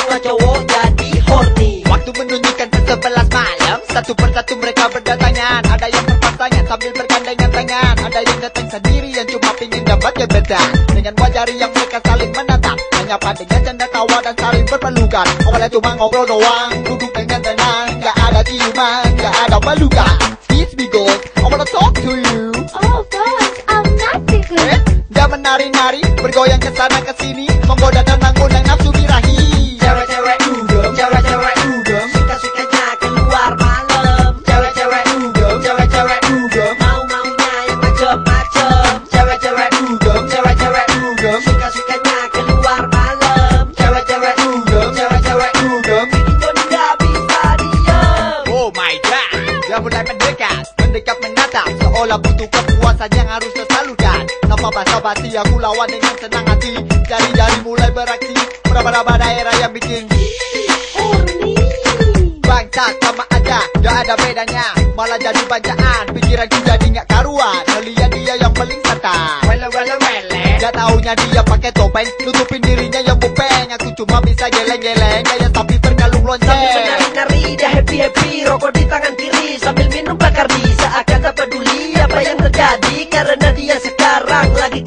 semua cowok jadi horny. Waktu menunjukkan ke 11 malam, satu persatu mereka berdatangan. Ada yang berpasangan sambil bergandengan tangan, ada yang datang sendiri yang cuma pingin dapat gebetan. Dengan wajah yang mereka saling menatap, menyapa dengan canda tawa dan saling berpelukan. Awalnya cuma ngobrol doang, duduk dengan tenang, gak ada ciuman, gak ada pelukan. Kiss me girl, I wanna talk to you. Oh boss, I'm not the good. Dia menari-nari, bergoyang ke sana ke sini, menggoda dan mengundang nafsu birahi. Cewek-cewek dugem, cewek-cewek dugem, suka-sukanya keluar malam. Cewek-cewek dugem, cewek-cewek dugem, mau-maunya yang macem-macem. Cewek-cewek dugem, cewek-cewek dugem, suka-sukanya keluar malam. Cewek-cewek dugem, cewek-cewek dugem, bikin Johnny gak bisa diem. Oh my god, dia mulai mendekat menatap, seolah butuh kepuasan yang harus tersalurkan. Tanpa basa-basi aku lawan dengan senang hati, jari-jari mulai beraksi, berapa daerah yang bikin Horny. bangsat sama aja, gak ada bedanya, malah jadi bacaan, pikiranku jadi gak karuan, ngeliat dia yang paling santai. Wele-wele-wele, Gak taunya dia pakai topeng, nutupin dirinya yang bopeng, aku cuma bisa geleng-geleng, kayak sapi terkalung sambil lonceng. menari-nari dia happy-happy, rokok di tangan kiri sambil minum Bacardi. Seakan tak peduli apa yang terjadi, karena dia sekarang lagi